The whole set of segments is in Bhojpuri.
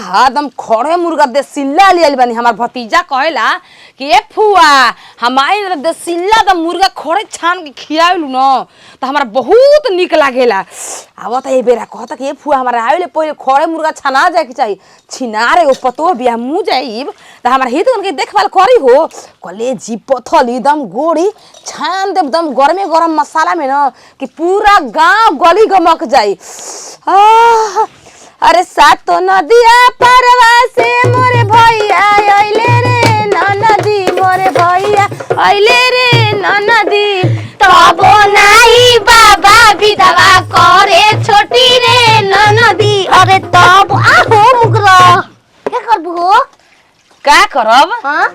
हाँ दम खड़े मुर्गा देसिल्ला लियल बनी। हमार भतीजा कहेला कि ए फुआ हमारी देसिल्ला दम मुर्गा खड़े छान के खियालू न तो हमारा बहुत निक लागेला। आवत ए बेरा कहता कि ए फुआ हमारा आवेले पहले खड़े मुर्गा छाना जाए के चाहिए छिनारे ओ पतो बिया मुँह जाइब तो हमारा हित उनके देखभाल करी हो कले जी पथल एकदम गोड़ी छान देव दम गरमे गरम मसाला में न कि पूरा गाँव गली गमक जाई। अरे सातो नदिया परवा से मोरे भैया आइले रे नदी मोरे भैया आइले रे नदी तबो नाही बाबा विधवा करे छोटी रे नदी। अरे तब आहो मुगरा क्या करबू हो का करब हां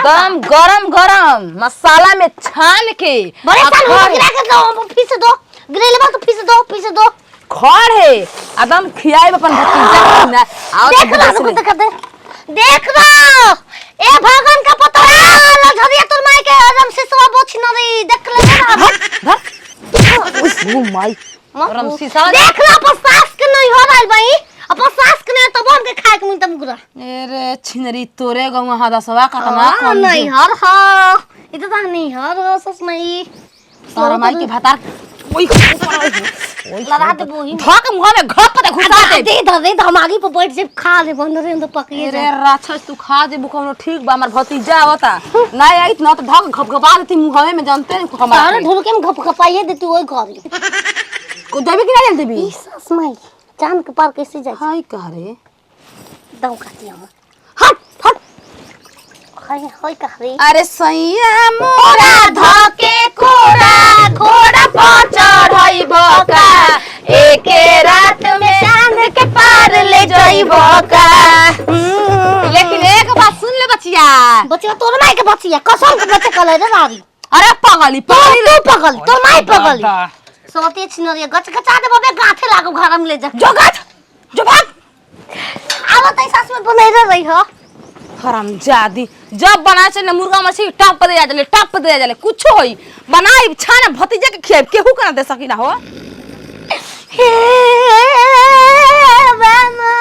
दम गरम गरम मसाला में छान के बड़े साल हो गिरा के दो गिरेले बा तो पीस दो खड़ है एकदम खियाए अपन भतीजा ना आओ देख लो ए भगवान का पता है झरिया तोर माई के एकदम सिसवा बोछ न रही देख ले ओ माई गरम सीसा देख लो अपन सास के नहीं हो रहल भाई अपन सास के नहीं तब हम के खाए के मुंह मुगरा अरे छिनरी तोरे गवा हदसवा काटना कौन नहीं हर हां ई तो नहीं हर सस नहीं तोरा माई के भातार ओई लगा दे बोही धक मुंह में घप दे घुसा दे हम आगे पे बैठ जे खा ले बंद रे तो पकिए रे राक्षस तू खा दे बुकनो ठीक बा हमर भतीजा आवता नहीं आई न तो धक घपघपा देती मुंह में जानते नहीं हमारा अरे ढोल के में घपघपाइए देती ओई करी को देबे कि ना देबी ई सस माई चांद के पार कैसे जाई हाय कह रे दम खाती हम हट हाय कह रे अरे सैया मोरा धके कोरा घोड़ा पर चढ़ई बका एके रात में चांद के पार ले जइबो का। लेकिन एक बात सुन ले बचिया तोर माई के बचिया कसम के बच्चे कले रे रारी अरे पगली तू पगल तोर माई पगल सोते छिनरिया गच गचा दे बबे गाथे लागो घर में ले जा जो भाग आवा तई सास में बनै रही हो हरामजादी जब बना चले मुर्गा मछली टप दे जाले कुछ होई बनाई छाना भतीजा के खियाब केहू कना दे सकी ना हो हे बामा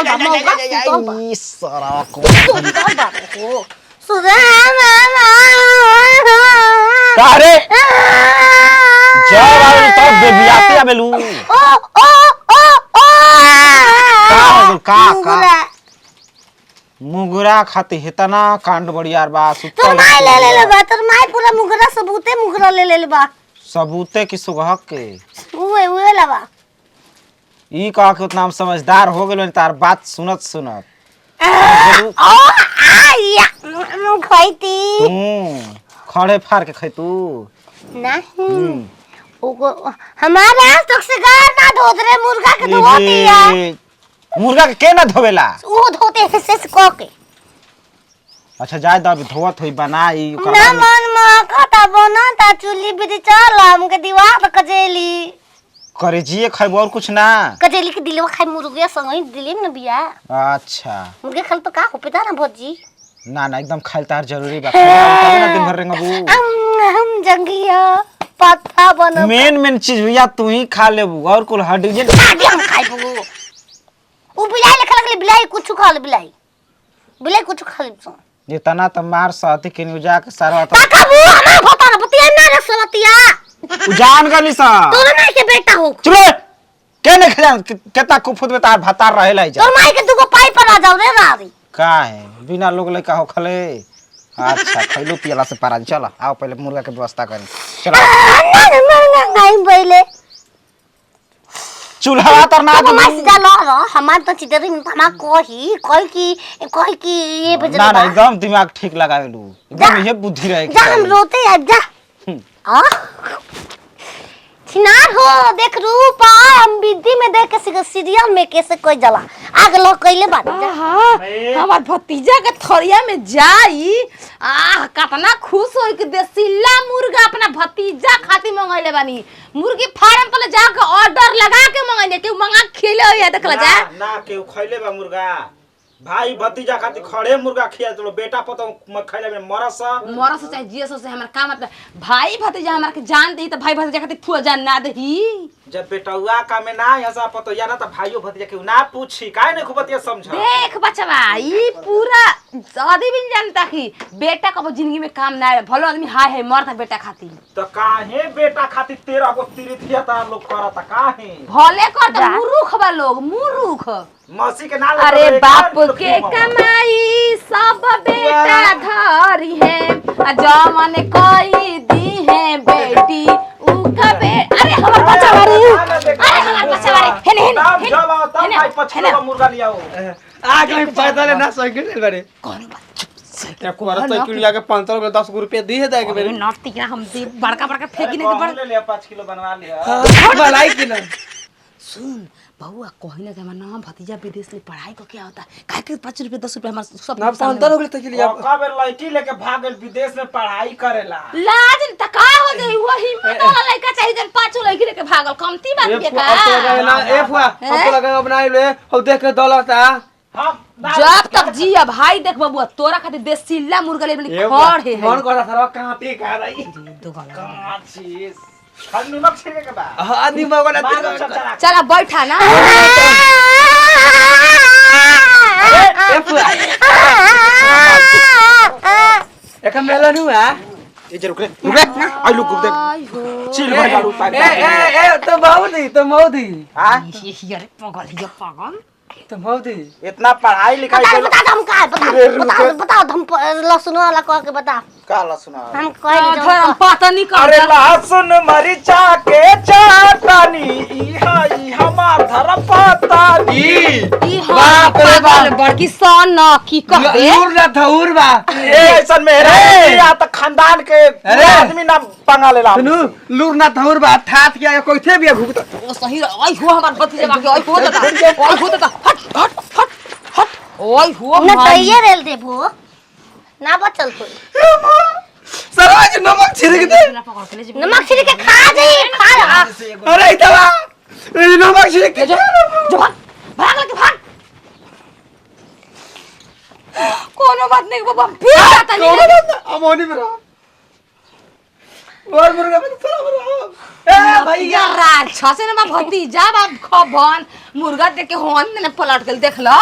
ई सारा को सुदामा कारे जब आवे तब बेबियाती आवेलू का मुगरा खाते हेतना कांड बड़ियार बा सुतल तोर माई ले बा तोर माई पूरा मुगरा सबूते मुगरा ले बा सबूते की सुगहक के उए लबा ई कह के उतना हम समझदार हो गेलो तार बात सुनत ओ आया खैती तू खड़े फाड़ के खैतू नहीं ओको हमारे आज तक से गार ना धोत रे मुर्गा के धोती है मुर्गा के के ना धोवेला वो धोते है से को के अच्छा जाय द धोवत होई बनाई ना मन में खाता बनाता चुल्ली भी चल हमके दीवार कजेली करेजिए खैब और कुछ ना कजेली के दिलवा खाई मुर्गा संग ही दिले में बिया अच्छा मुर्गा खल तो का हो पता ना भौजी ना एकदम खाइल तार जरूरी बा तबे ना दिन भर रेंगबू हम जंगिया पत्ता बन मेन चीज भैया तू ही खा लेबू और कुल हड्डी जे हम खाइबू ओ बिलाई लेखा लगले बिलाई कुछ खा ले बिलाई कुछ खा ले सो ये तना त मार साथी के न्यूजा के सारा का कहबू हमरा पता ना बतिया ना रे सवतिया जान गली सा तोर माई के बेटा हो चुप के ने खजान केता कुफुत में तार भातार रहेला जा तोर माई के दुगो पाई पर आ जाओ रे रारी का है बिना लोग लइका हो खले अच्छा खैलो पियला से पारा चल आओ पहले मुर्गा के व्यवस्था करी चलो नहीं पहले चूल्हा तर ना तो माई जा लो हमार तो चिदरी में तमा कोई की ये बज ना एकदम दिमाग ठीक लगावेलू एकदम ये बुद्धि रहे जा हम रोते अब जा आ छिनार हो देख रूपा हम विधि में देख के सीरियल में कैसे कोई जला आग लो कइले बात हमार भतीजा के थरिया में जाई कितना खुश होई कि देसिल्ला मुर्गा अपना भतीजा खातिर मंगैले बानी मुर्गी फार्म पर जाके ऑर्डर लगा के मंगैले के मंगा खेले हो या देखला जा ना केहू खइले बा मुर्गा भाई भतीजा खातिर खड़े मुर्गा खिया तो बेटा पतो खैले में मरस मरस चाहे जियस से हमार का मतलब भाई भतीजा हमार के जान दे त भाई भतीजा खातिर फुआ जान ना दही। जब बेटौआ का में ना ऐसा पतो या ना त भाइयो भतीजा के ना पूछी काहे ने खूबतिया समझ। देख बचवा ई पूरा आदमी भी जानता कि बेटा कब जिंदगी में काम ना आए भलो आदमी हाय है मरता बेटा खातिर तो काहे बेटा खातिर 13 गो तीर्थिया ता लोग करता काहे भले कर त मूर्ख बा लोग मूर्ख। मौसी के नाल अरे बाप के कमाई सब बेटा धरी है जमन कोई दी है बेटी उका बे अरे हमार बच्चा बारी अरे हमार बच्चा बारी हेने हेने जब आओ तब भाई 25 को मुर्गा लियाओ आ गए पैसा लेना साइकिल ले बारे कौन बात क्या कुमार साइकिल लिया के 500 में 10 रुपए दिए दे के मेरे नॉटी के हम दे बड़का बड़का फेंकी नहीं तो ले लिया 5 किलो बनवा लिया मलाई की ना सुन बहुआ कहीं ना हमार नाम भतीजा विदेश में पढ़ाई को क्या होता है काहे के 5 रुपए 10 रुपए हमार सब ना 15 हो गए तो के लिए कब लड़की लेके भाग गइल विदेश में पढ़ाई करेला लाज त का हो गई वो हिम्मत वाला लड़का चाहिए जन पांचों लड़की लेके भागल कमती बात के का अब तो लगा ना ए फुआ अब तो लगा बनाई ले अब देख के दौलत आ हम जब तक जिया भाई देख बबुआ तोरा खातिर देसीला मुर्गा ले बनी खड़ है मन कर रहा कहां पे का रही दो गला कहां चीज हम नमक छिड़के के बा आदमी मगला चला बैठा ना ए फुआ एक मेला नु आ ये जे रुक रे आई लुक देख आई हो चिल भर गालू पाइप ए तो मौदी हां ये पागल तो मौदी इतना पढ़ाई लिखाई बता के बता हम का बता हम लहसुन वाला कह के बता का लसुना हम कह धरम पता नहीं अरे कर लहसुन मरीचा के चाटनी ई हमार धर्म पतानी ई बाप रे बाप बड़की सन की कहबे लूर ना थौर बा ए ऐसन मेरे या त खानदान के आदमी ना पंगा लेला सुनु लूर ना थौर बा ठाठ के कोई थे भी घुक ओ सही आई हो हमार भतीजा के आई हो त हट हट हट हट ओई हो न तैयार रेल देबो ना बचल कोई सराज नमक छिड़क दे नमक छिड़क के खा जाई खा अरे इतवा ए नमक छिड़क के जो भाग लगे भाग कोनो बात नहीं बाबा फिर आता नहीं अमोनी में रहा और मुर्गा में चला रहा ए भैया राक्षस ने भतीजा बाप खबन मुर्गा देख के होन ने पलट के देख लो